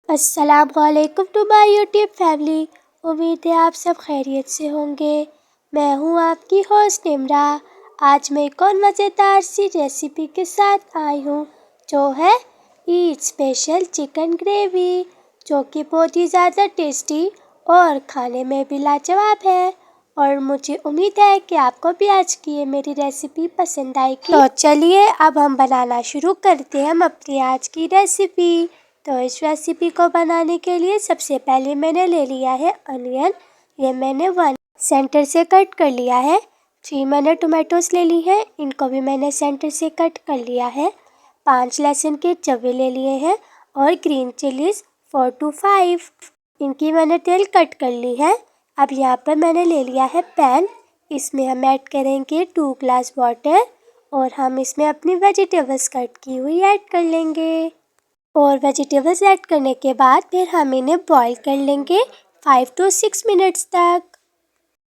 अस्सलामुअलैकुम to my YouTube family. उम्मीद है आप सब खैरियत से होंगे। मैं हूँ आपकी होस्ट निम्रा। आज मैं एक और मज़ेदार सी रेसिपी के साथ आई हूँ जो है ईद स्पेशल चिकन ग्रेवी, जो कि बहुत ही ज़्यादा टेस्टी और खाने में भी लाजवाब है। और मुझे उम्मीद है कि आपको भी आज की ये मेरी रेसिपी पसंद आएगी। तो चलिए अब हम बनाना शुरू करते हैं अपनी आज की रेसिपी। तो इस रेसिपी को बनाने के लिए सबसे पहले मैंने ले लिया है अनियन। ये मैंने 1 सेंटर से कट कर लिया है। 3 मैंने टोमेटोस ले ली हैं, इनको भी मैंने सेंटर से कट कर लिया है। 5 लहसुन के चब्बे ले लिए हैं और ग्रीन चिलीज 4 to 5, इनकी मैंने तेल कट कर ली है। अब यहाँ पर मैंने ले लिया है पैन। इसमें हम ऐड करेंगे 2 ग्लास वाटर और हम इसमें अपनी वेजिटेबल्स कट की हुई ऐड कर लेंगे। और वेजिटेबल्स ऐड करने के बाद फिर हम इन्हें बॉईल कर लेंगे 5 to 6 मिनट्स तक।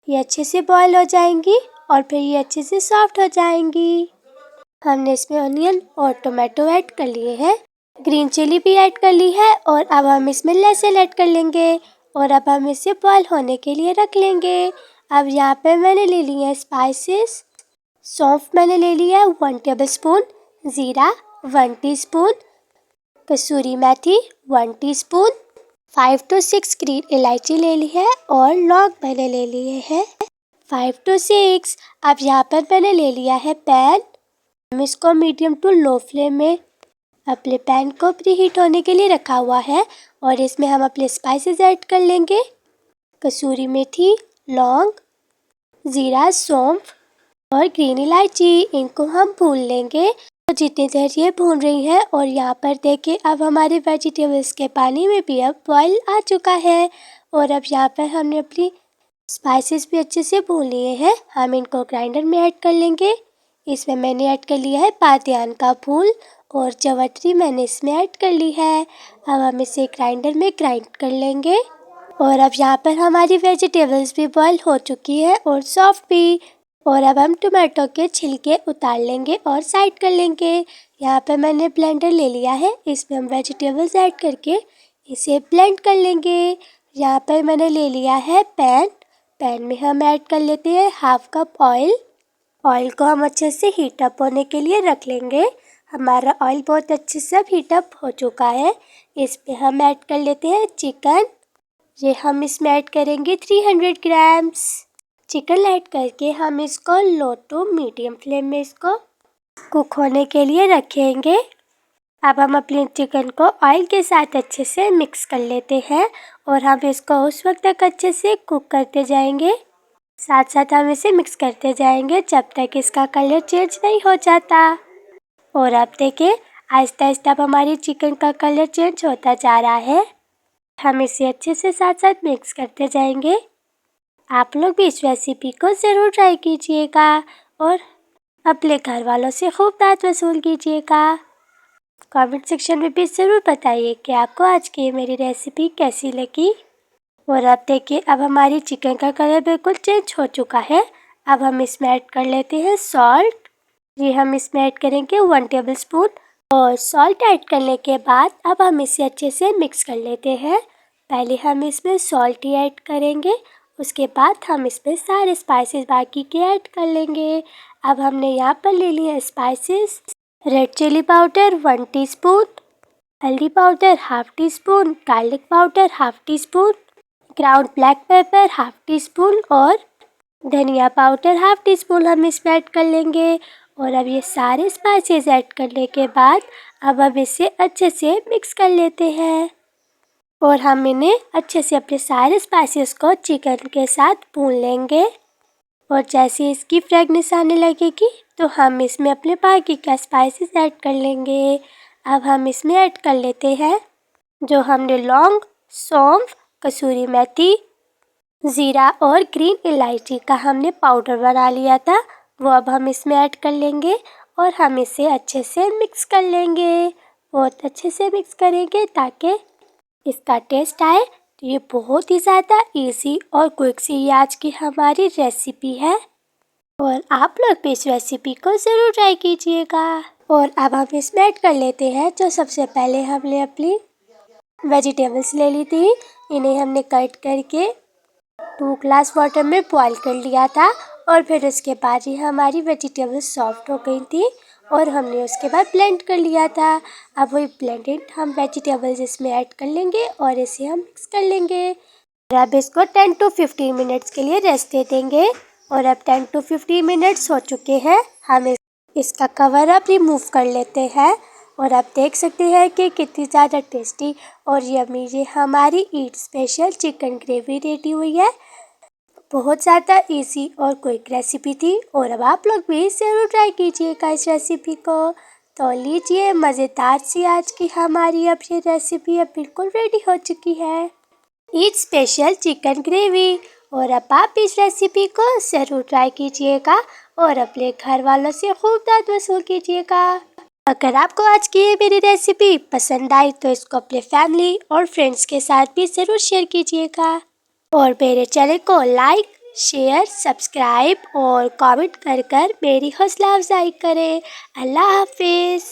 ये अच्छे से बॉईल हो जाएंगी और फिर ये अच्छे से सॉफ्ट हो जाएंगी। हमने इसमें अनियन और टोमेटो ऐड कर लिए हैं, ग्रीन चिली भी ऐड कर ली है और अब हम इसमें लहसुन ऐड कर लेंगे और अब हम इसे बॉईल होने के लिए रख लेंगे। अब यहाँ पे मैंने ले ली है स्पाइसेस। सौंफ मैंने ले लिया है 1 टेबलस्पून, ज़ीरा 1 teaspoon, kasuri methi 1 teaspoon, 5 to 6 green इलायची ले ली है और लौंग मैंने ले लिए हैं 5 to 6। अब यहाँ पर मैंने ले लिया है पैन। हम इसको मीडियम टू लो फ्लेम में अपने पैन को प्रीहीट होने के लिए रखा हुआ है और इसमें हम अपने स्पाइसेस ऐड कर लेंगे। कसूरी मेथी, लौंग, ज़ीरा, सौंफ और ग्रीन इलायची, इनको हम भून लेंगे। तो जितनी देर ये भून रही है और यहाँ पर देखिए अब हमारे वेजिटेबल्स के पानी में भी अब बॉईल आ चुका है और अब यहाँ पर हमने अपनी स्पाइसेस भी अच्छे से भून लिए हैं। हम इनको ग्राइंडर में ऐड कर लेंगे। इसमें मैंने ऐड कर लिया है बादियान का फूल और जवैत्री मैंने इसमें ऐड कर ली है। अब हम इसे ग्राइंडर में ग्राइंड कर लेंगे। और अब यहाँ पर हमारी वेजिटेबल्स भी बॉईल हो चुकी है और सॉफ्ट भी। और अब हम टोमेटो के छिलके उतार लेंगे और साइड कर लेंगे। यहाँ पर मैंने ब्लेंडर ले लिया है, इसमें हम वेजिटेबल्स ऐड करके इसे ब्लेंड कर लेंगे। यहाँ पर मैंने ले लिया है पैन में हम ऐड कर लेते हैं 1/2 कप ऑयल। ऑयल को हम अच्छे से हीट अप होने के लिए रख लेंगे। हमारा ऑयल बहुत अच्छे से अब हीट अप हो चुका है। इसमें हम ऐड कर लेते हैं चिकन। ये हम इसमें ऐड करेंगे 300 ग्राम्स। चिकन ऐड करके हम इसको लो टू मीडियम फ्लेम में इसको कुक होने के लिए रखेंगे। अब हम अपने चिकन को ऑयल के साथ अच्छे से मिक्स कर लेते हैं और हम इसको उस वक्त तक अच्छे से कुक करते जाएंगे। साथ साथ हम इसे मिक्स करते जाएंगे जब तक इसका कलर चेंज नहीं हो जाता। और अब देखिए आहिस्ता आहिस्ता अब हमारी चिकन का कलर चेंज होता जा रहा है। हम इसे अच्छे से साथ साथ मिक्स करते जाएंगे। आप लोग भी इस रेसिपी को ज़रूर ट्राई कीजिएगा और अपने घर वालों से खूब दाद वसूल कीजिएगा। कमेंट सेक्शन में भी ज़रूर बताइए कि आपको आज की मेरी रेसिपी कैसी लगी। और अब देखिए अब हमारी चिकन का कलर बिल्कुल चेंज हो चुका है। अब हम इसमें ऐड कर लेते हैं सॉल्ट। ये हम इसमें ऐड करेंगे 1 टेबलस्पून। और सॉल्ट ऐड करने के बाद अब हम इसे अच्छे से मिक्स कर लेते हैं। पहले हम इसमें सॉल्ट ही ऐड करेंगे, उसके बाद हम इसमें सारे स्पाइसेस बाकी के ऐड कर लेंगे। अब हमने यहाँ पर ले लिए spices. Red chilli powder 1 teaspoon, हल्दी powder 1/2 teaspoon, garlic powder 1/2 teaspoon, ground black pepper 1/2 teaspoon और धनिया पाउडर 1/2 टीस्पून हम इसमें ऐड कर लेंगे। और अब ये सारे स्पाइसेस ऐड करने के बाद अब हम इसे अच्छे से मिक्स कर लेते हैं और हम इन्हें अच्छे से अपने सारे स्पाइसेस को चिकन के साथ भून लेंगे। और जैसे इसकी फ्रेगनेस आने लगेगी तो हम इसमें अपने बाकी का स्पाइसेस ऐड कर लेंगे। अब हम इसमें ऐड कर लेते हैं जो हमने लौंग, सौंफ, कसूरी मेथी, ज़ीरा और ग्रीन इलायची का हमने पाउडर बना लिया था, वो अब हम इसमें ऐड कर लेंगे और हम इसे अच्छे से मिक्स कर लेंगे। बहुत अच्छे से मिक्स करेंगे ताकि इसका टेस्ट आए। तो ये बहुत ही ज़्यादा इजी और क्विक सी आज की हमारी रेसिपी है और आप लोग भी इस रेसिपी को ज़रूर ट्राई कीजिएगा। और अब हम इसमें ऐड कर लेते हैं जो सबसे पहले हमने अपनी वेजिटेबल्स ले ली थी, इन्हें हमने कट करके 2 ग्लास वाटर में बॉईल कर लिया था और फिर उसके बाद ही हमारी वेजिटेबल्स सॉफ्ट हो गई थी और हमने उसके बाद ब्लेंड कर लिया था। अब वही ब्लेंडेड हम वेजिटेबल्स इसमें ऐड कर लेंगे और इसे हम मिक्स कर लेंगे। और अब इसको 10 to 15 मिनट्स के लिए रेस्ट दे देंगे। और अब 10 to 15 मिनट्स हो चुके हैं, हम इसका कवर अब रिमूव कर लेते हैं और आप देख सकते हैं कि कितनी ज़्यादा टेस्टी और यम्मी ये हमारी ईट स्पेशल चिकन ग्रेवी रेडी हुई है। बहुत ज़्यादा इजी और क्विक रेसिपी थी और अब आप लोग भी ज़रूर ट्राई कीजिएगा इस रेसिपी को। तो लीजिए, मज़ेदार सी आज की हमारी अब ये रेसिपी अब बिल्कुल रेडी हो चुकी है, ईट स्पेशल चिकन ग्रेवी। और अब आप इस रेसिपी को ज़रूर ट्राई कीजिएगा और अपने घर वालों से खूब दाद वसूल कीजिएगा। अगर आपको आज की ये मेरी रेसिपी पसंद आई तो इसको अपने फैमिली और फ्रेंड्स के साथ भी ज़रूर शेयर कीजिएगा और मेरे चैनल को लाइक, शेयर, सब्सक्राइब और कमेंट कर मेरी हौसला अफजाई करें। अल्लाह हाफिज़।